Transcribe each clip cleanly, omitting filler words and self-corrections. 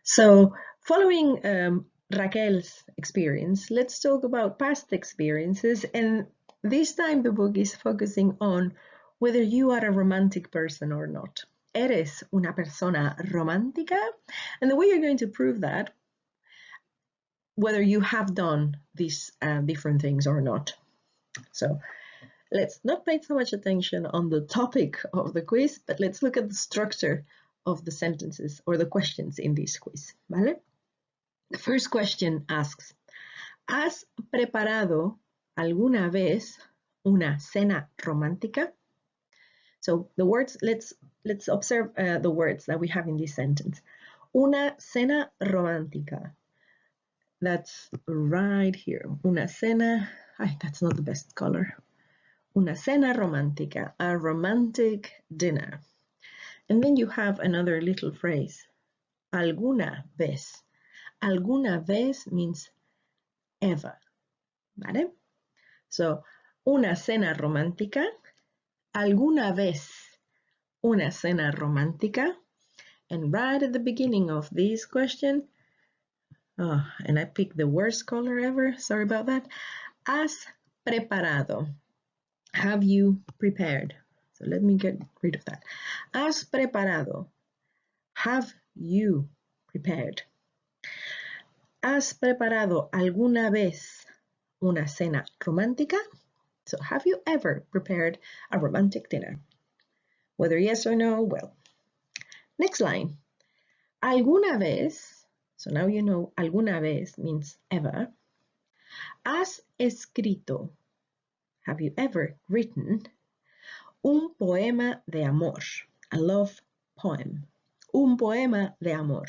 So following Raquel's experience, let's talk about past experiences. And this time the book is focusing on whether you are a romantic person or not. ¿Eres una persona romántica? And the way you're going to prove that, whether you have done these different things or not. So let's not pay so much attention on the topic of the quiz, but let's look at the structure of the sentences or the questions in this quiz, ¿vale? The first question asks, ¿has preparado alguna vez una cena romántica? So the words, let's observe the words that we have in this sentence. Una cena romántica. That's right here. Una cena, that's not the best color. Una cena romántica, a romantic dinner. And then you have another little phrase, alguna vez. Alguna vez means ever, ¿vale? So, una cena romántica, alguna vez una cena romántica, and right at the beginning of this question, and I picked the worst color ever, sorry about that, has preparado, have you prepared? So let me get rid of that. Has preparado, have you prepared? ¿Has preparado alguna vez una cena romántica? So have you ever prepared a romantic dinner? Whether yes or no, well. Next line. ¿Alguna vez? So now you know alguna vez means ever. ¿Has escrito? Have you ever written un poema de amor? A love poem. Un poema de amor.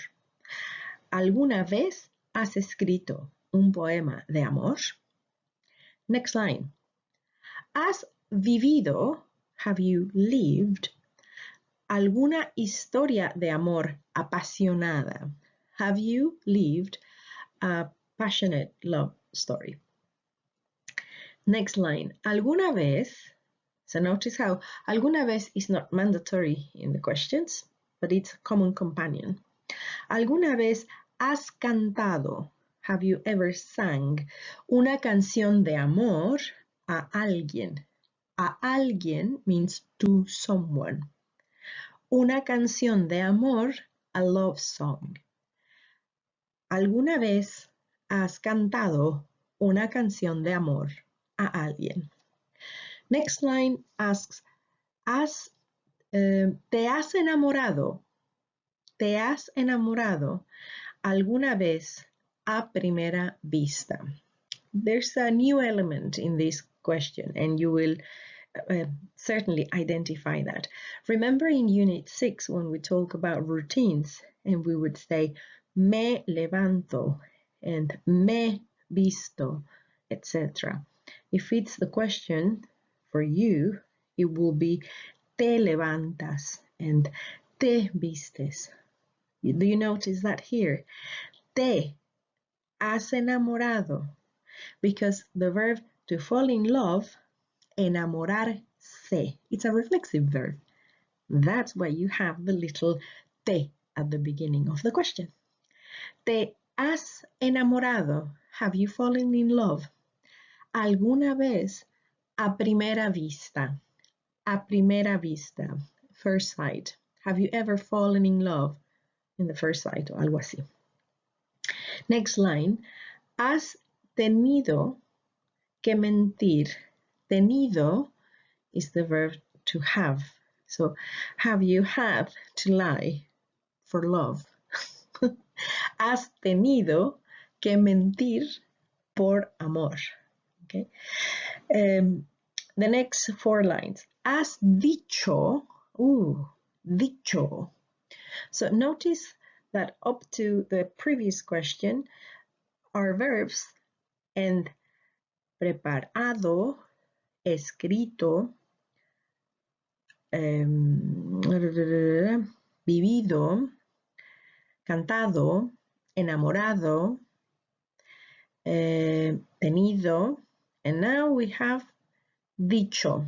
¿Alguna vez has escrito un poema de amor? Next line. ¿Has vivido? Have you lived? ¿Alguna historia de amor apasionada? Have you lived a passionate love story? Next line. ¿Alguna vez? So notice how alguna vez is not mandatory in the questions, but it's a common companion. ¿Alguna vez has cantado? Have you ever sang una canción de amor a alguien? A alguien means to someone. Una canción de amor, a love song. ¿Alguna vez has cantado una canción de amor a alguien? Next line asks, ¿te has enamorado? ¿Te has enamorado alguna vez a primera vista? There's a new element in this question, and you will certainly identify that. Remember in Unit 6 when we talk about routines, and we would say me levanto and me visto, etc. If it's the question for you, it will be te levantas and te vistes. Do you notice that here? Te has enamorado, because the verb to fall in love, enamorarse, it's a reflexive verb. That's why you have the little te at the beginning of the question. ¿Te has enamorado? Have you fallen in love? ¿Alguna vez a primera vista? A primera vista, first sight. Have you ever fallen in love in the first sight, o algo así? Next line. ¿Has tenido que mentir? Tenido is the verb to have. So have you had to lie for love? Has tenido que mentir por amor. Okay. The next 4 lines. Has dicho, dicho. So notice that up to the previous question are verbs and preparado, escrito, vivido, cantado, enamorado, tenido, and now we have dicho.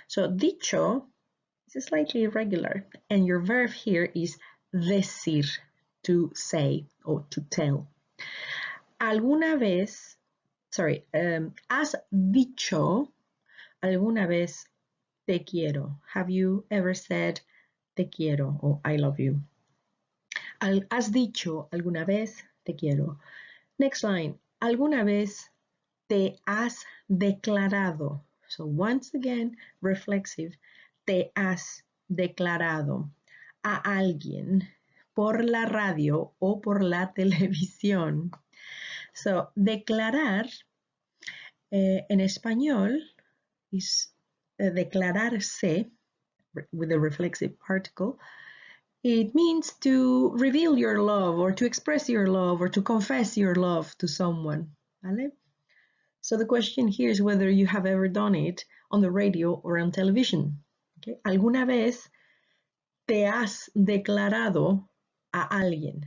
So dicho is slightly irregular, and your verb here is decir, to say or to tell. ¿Alguna vez, has dicho alguna vez te quiero? Have you ever said te quiero or I love you? ¿Has dicho alguna vez te quiero? Next line, ¿alguna vez te has declarado? So once again, reflexive, te has declarado a alguien por la radio o por la televisión. So, declarar en español is declararse with a reflexive particle. It means to reveal your love or to express your love or to confess your love to someone. ¿Vale? So the question here is whether you have ever done it on the radio or on television. Okay? ¿Alguna vez te has declarado a alguien?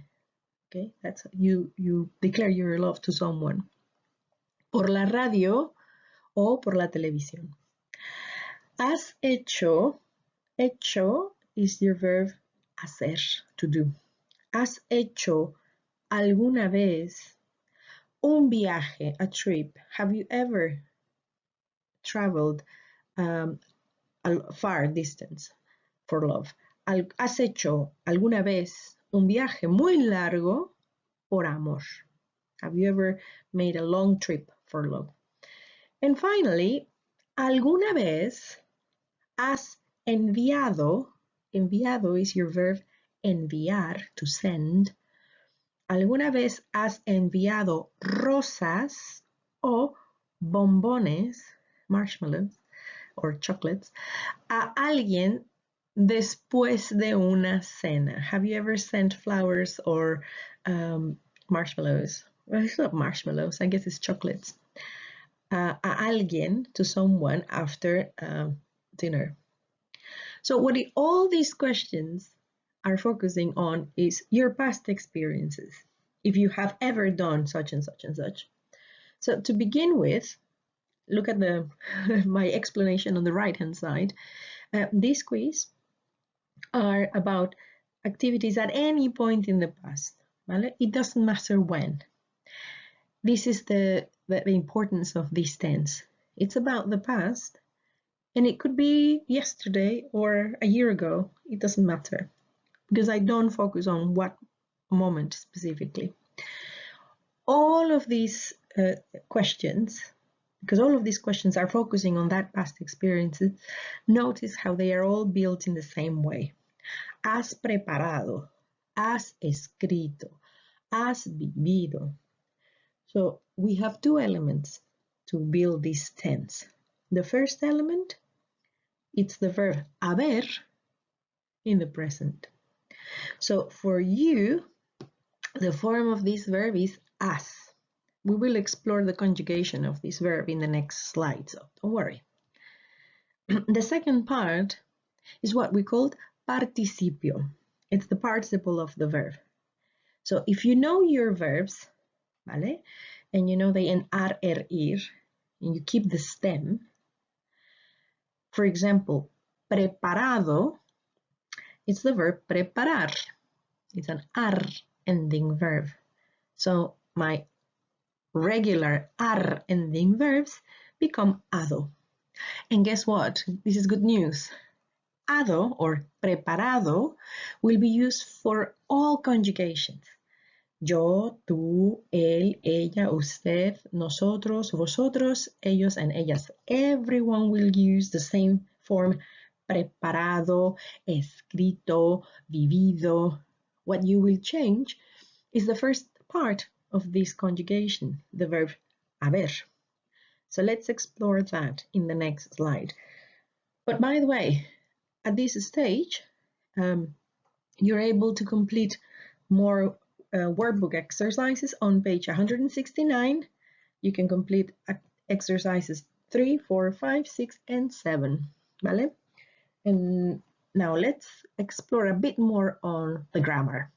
Okay? That's you declare your love to someone. Por la radio o por la televisión. Has hecho, hecho is your verb hacer, to do. ¿Has hecho alguna vez un viaje, a trip? Have you ever traveled a far distance for love? ¿Has hecho alguna vez un viaje muy largo por amor? Have you ever made a long trip for love? And finally, ¿alguna vez has enviado? Enviado is your verb enviar, to send. ¿Alguna vez has enviado rosas o bombones, marshmallows or chocolates, a alguien después de una cena? Have you ever sent flowers or marshmallows? Well, it's not marshmallows, I guess it's chocolates. A alguien, to someone, after dinner. So what all these questions are focusing on is your past experiences, if you have ever done such and such and such. So to begin with, look at my explanation on the right-hand side. These quiz are about activities at any point in the past. ¿Vale? It doesn't matter when. This is the importance of this tense. It's about the past, and it could be yesterday or a year ago. It doesn't matter, because I don't focus on what moment specifically. All of these questions, because all of these questions are focusing on that past experiences, notice how they are all built in the same way. Has preparado, has escrito, has vivido. So we have two elements to build this tense. The first element, it's the verb haber in the present. So for you, the form of this verb is has. We will explore the conjugation of this verb in the next slide, so don't worry. The second part is what we call participio. It's the participle of the verb. So if you know your verbs, ¿vale? And you know they end ar, ir, and you keep the stem. For example, preparado, it's the verb preparar. It's an ar ending verb. So my regular ar ending verbs become ado. And guess what? This is good news. Ado or preparado will be used for all conjugations. Yo, tú, él, ella, usted, nosotros, vosotros, ellos, and ellas. Everyone will use the same form, preparado, escrito, vivido. What you will change is the first part of this conjugation, the verb haber. So let's explore that in the next slide. But by the way, at this stage, you're able to complete more workbook exercises on page 169. You can complete exercises 3, 4, 5, 6, and 7. ¿Vale? And now let's explore a bit more on the grammar.